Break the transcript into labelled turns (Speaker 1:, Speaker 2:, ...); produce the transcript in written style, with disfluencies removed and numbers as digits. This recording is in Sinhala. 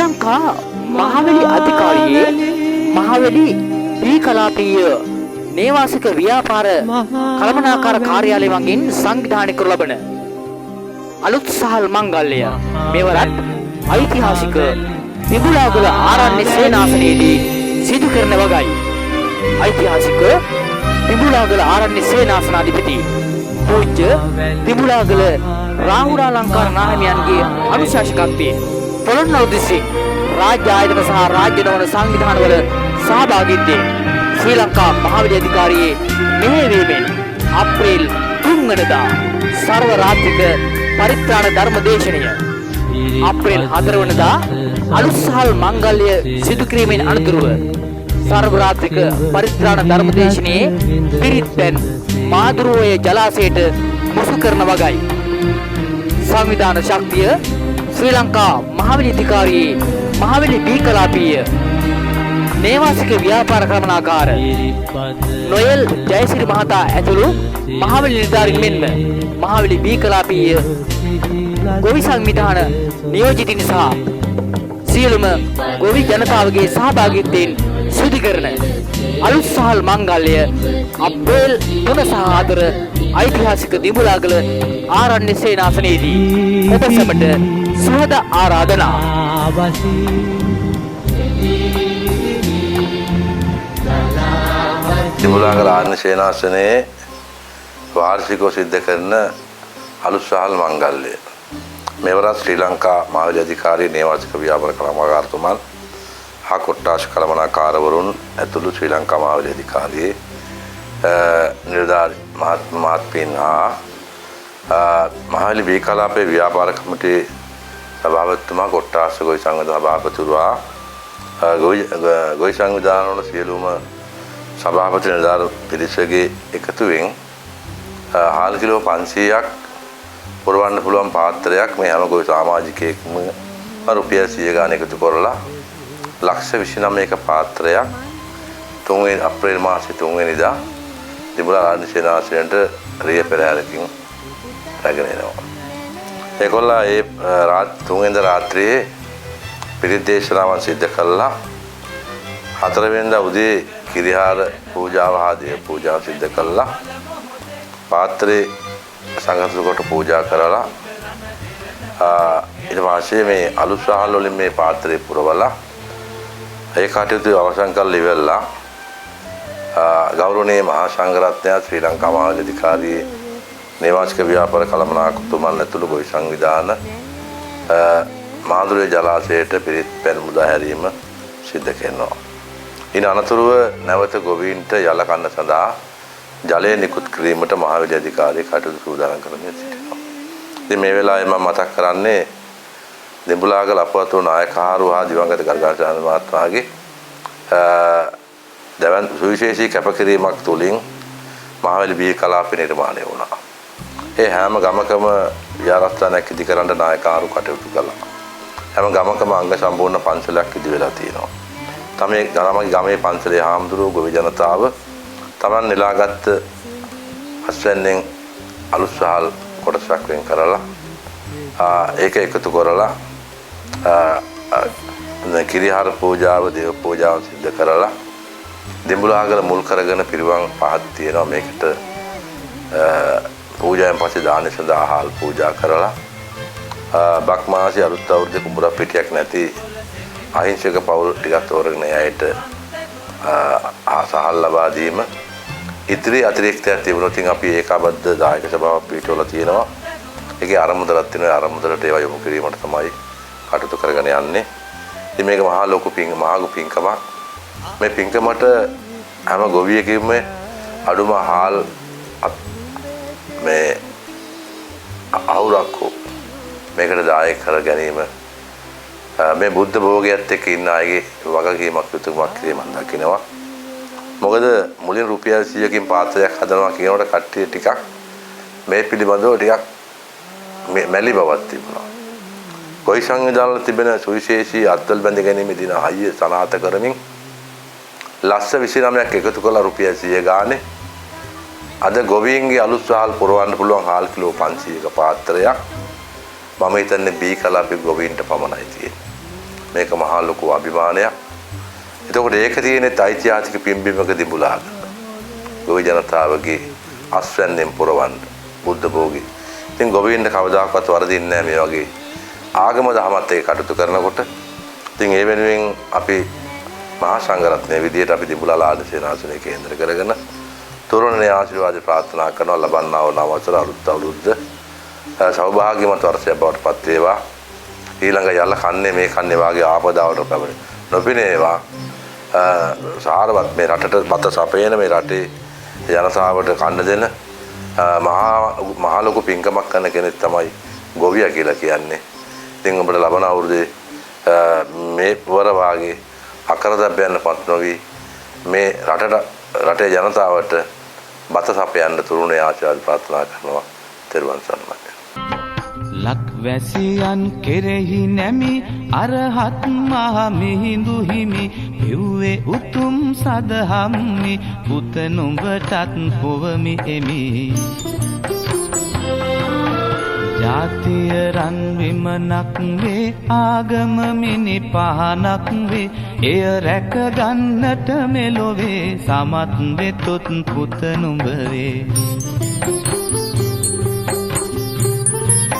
Speaker 1: ලංකා මහවැලි අධිකාරියේ මහවැලි දී කලාපීය නේවාසික ව්‍යාපාර කළමනාකාර කාර්යාලය මගින් සංවිධානය කරනු ලබන අලුත් සහල් මංගල්‍ය මෙවරත් ඓතිහාසික තිබුණාගල ආරණ්‍ය සේනාසනයේදී සිදු කරන වගයි. ඓතිහාසික තිබුණාගල ආරණ්‍ය සේනාසනාධිපති පූජ්‍ය තිබුණාගල රාහුලාලංකාර නාහිමියන්ගේ අනුශාසකත්වයෙන් පොළොන්නරු දිස්ත්‍රික් රාජ්‍ය ආයතන සහ රාජ්‍ය නොවන සංවිධානවල සහභාගීත්වයෙන් ශ්‍රී ලංකා මහවැලි අධිකාරියේ මෙහෙයවීමෙන් අප්‍රේල් 3 වෙනිදා සර්ව රාත්‍රික පරිත්‍රාණ ධර්ම දේශනය අප්‍රේල් 4 වෙනිදා අලුත් සහල් මංගල්‍ය සිදු කිරීමෙන් අනතුරුව සර්ව රාත්‍රික පරිත්‍රාණ ධර්ම දේශනයේ පිරිත් පැන් මාදුරුවේ ජලාශයට මුසු කරන වගයි. සංවිධාන ශක්තිය ශ්‍රී ලංකා මහවැලි අධිකාරියේ මහවැලි දී කලාපීය නේවාසික ව්‍යාපාර කළමනාකාර නොයල් ජයසිරි මහතා ඇතුළු මහවැලි නිලධාරීන් මෙන්ම මහවැලි දී කලාපීය ගොවි සංවිධාන නියෝජිතින් සහ සියලුම ගොවි ජනතාවගේ සහභාගීත්වයෙන් සිදු කරන අලුත් සහල් මංගල්‍ය අප්‍රේල් 3 සහ 4 ඓතිහාසික දිඹුලාගල ආරණ්‍ය සේනාසනයේදී ඔබ සැමට සුහද ආරාධනා.
Speaker 2: දිඹුලාගල ආරණ්‍ය සේනාසනයේ වාර්ෂිකව සිද්ධ කරන අලුත් සහල් මංගල්‍ය මෙවරත් ශ්‍රී ලංකා මහවැලි අධිකාරියේ නේවාසික ව්‍යාපාර කළමනාකාරතුමන් හා කොට්ටාශ කළමනාකාරවරුන් ඇතුළු ශ්‍රී ලංකා මහවැලි අධිකාරියේ නිලධාරී මහත්මීන් හා මහවැලි දී කලාපයේ ව්‍යාපාර කමිටුවේ සභාපතිතුමා කොට්ටාශ ගොවි සංවිධාන සභාපතිතුමා ගොවි සංවිධාන වල සියලුම සභාපති නිලධාරීන් පිරිසගේ එකතුවෙන් හාල් කිලෝ 500ක් පුරවන්න පුළුවන් පාත්‍රයක් මේ හැම ගොවි සමාජිකයෙක්ම රුපියල් 100 ගාන එකතු කරලා ලක්ෂ 29ක පාත්‍රයක් 3 වෙනි අප්‍රේල් මාසයේ 3 වෙනිදා දිඹුලා ආරණ්‍ය සේනාසනයට රිය පෙරහැරකින් රැගෙන එනවා. ඒගොල්ලෝ ඒ 3 වෙනිදා රාත්‍රියේ පිරිත් දේශනාවන් සිද්ධ කළා. 4 වෙනිදා උදේ කිරිහාර පූජාව හා දේව පූජාව සිද්ධ කළා. පාත්‍රේ සංඝතු කොට පූජා කරලා ඊට පස්සේ මේ අලුත් සහල් වලින් මේ පාත්‍රේ පුරවලා ඒ කටයුතු අවසන් කරලා ඉවරලා ගෞරවනීය මහා සංඝරත්නය ශ්‍රී ලංකා මහවැලි අධිකාරියේ නේවාසික ව්‍යාපාර කළමනාකතුමන් ඇතුළු ගොවි සංවිධාන මාදුරුවේ ජලාශයට පිරිත් පැන් මුදා හැරීම සිද්ධ කරනවා. ඉන් අනතුරුව නැවත ගොවීන්ට යල කන්න සඳහා ජලය නිකුත් කිරීමට මහවැලි අධිකාරිය කටයුතු සූදානම් කරමින් සිටිනවා. ඉතින් මේ වෙලාවේ මම මතක් කරන්නේ දිඹුලාගල අපවතු නායකහරු හා දිවංගත ගර්ගාචාර්ය මහත්මයාගේ දැවන් සුවිශේෂී කැපකිරීමක් තුළින් මහවැලි දී කලාපය නිර්මාණය වුණා. ඒ හැම ගමකම විහාරස්ථානයක් ඉදි කරන්න නායකහරු කටයුතු කළා. හැම ගමකම අංග සම්පූර්ණ පන්සලක් ඉදි වෙලා තියෙනවා. තමයි ගමේ පන්සලේ හාමුදුරුවෝ ගොවි ජනතාව තමන් නෙලාගත් අස්වැන්නෙන් අලුත් සහල් කොටසක් වෙන් කරලා ඒක එකතු කරලා කිරිහාර පූජාව දේව පූජාව සිද්ධ කරලා දිඹුලාගල මුල් කරගෙන පිරිවම් පහක් තියෙනවා. මේකට පූජාවෙන් පස්සේ දාන සඳහා ආහාර පූජා කරලා බක් මාසයේ අලුත් අවුරුද්දේ කුඹුරක් පිටියක් නැති අහිංසක පවුල් ටිකක් තෝරගෙන ඇයට සහල් ලබා දීම ඉදිරි අතිරික්තයක් තිබුණොත් අපි ඒකාබද්ධ දායක සභාවක් පිටවල තියෙනවා. ඒකේ ආරම්භදලක් තියෙනවා. ආරම්භදලට ඒවා යොමු කිරීමට තමයි කටයුතු කරගෙන යන්නේ. ඉතින් මේක මහා ලොකු පින්කමක්. මේ පින්කමට හැම ගොවියෙකුම අඩුම හාල් මේ අවුරක් මේකට දායක කර ගැනීම මේ බුද්ධ භෝගයත් එක්ක ඉන්න අයගේ වගකීමක් යුතුකමක් කියලා මම දකිනවා. මොකද මුලින් රුපියල් 100කින් පාත්‍රයක් හදනවා කියනකොට කට්ටිය ටිකක් මේ පිළිබඳව ටිකක් මැලි බවක් තිබුණා. ගොවි සංවිධානවල තිබෙන සුවිශේෂී අත්වල බැඳ ගැනීම දින හයිය සනාථ කරමින් ලස්ස 29ක් එකතු කළා රුපියල් 100 ගානේ. අද ගොවීන්ගේ අලුත් සහල් පුරවන්න පුළුවන් හාල් කිලෝ 500ක පාත්‍රයක් මම හිතන්නේ දී කලාපේ ගොවීන්ට පමණයි තියෙන්නේ. මේක මහා ලොකු අභිමානයක්. එතකොට ඒක තියෙන්නේ ඓතිහාසික පින්බිමක දිඹුලාක. ගොවි ජනතාවගේ අස්වැන්නෙන් පුරවන්න බුද්ධ භෝගී. ඉතින් ගොවීන්ට කවදාකවත් වරදින්නේ නැහැ මේ වගේ ආගම දහමත් එක්ක කටයුතු කරනකොට. ඉතින් ඒ වෙනුවෙන් අපි මහා සංඝරත්නයේ විදියට අපි දිඹුලාලා ආදේශනාසනය කේන්ද්‍ර කරගෙන තරුණනේ ආශිර්වාද ප්‍රාර්ථනා කරනවා ලබන්නා වූ නව වසර අලුත් අවුරුද්ද සෞභාග්‍යමත් වර්ෂයක් බවට පත් වේවා. ඊළඟ යල්ල කන්නේ මේ කන්නේ වාගේ ආපදාවට පැමිණ නොපිනේවා. සාරවත් මේ රටට බත සපයන මේ රටේ ජනතාවට කන්න දෙන මහා ලොකු පින්කමක් කරන කෙනෙක් තමයි ගොවියා කියලා කියන්නේ. ඉතින් ඔබට ලබන අවුරුද්දේ මේ වර වාගේ අකරදැබ්බයන්පත් නොවි මේ රටේ ජනතාවට බත සපයන්න තුරුණේ ආශිර්වාද ප්‍රාර්ථනා කරනවා. තෙරුවන් සරණයි.
Speaker 3: ලක්වැසියන් කෙරෙහි නැමි අරහත් මහ මිහිඳු හිමි පෙව්වේ උතුම් සදහම්මි පුත නුඹටත් පොවමි එමි. ජාතිය රන් විමනක් වේ ආගම මිනි පහනක් වේ එය රැක ගන්නට මෙලොවේ සමත් වෙතොත් පුත නුඹ වේ.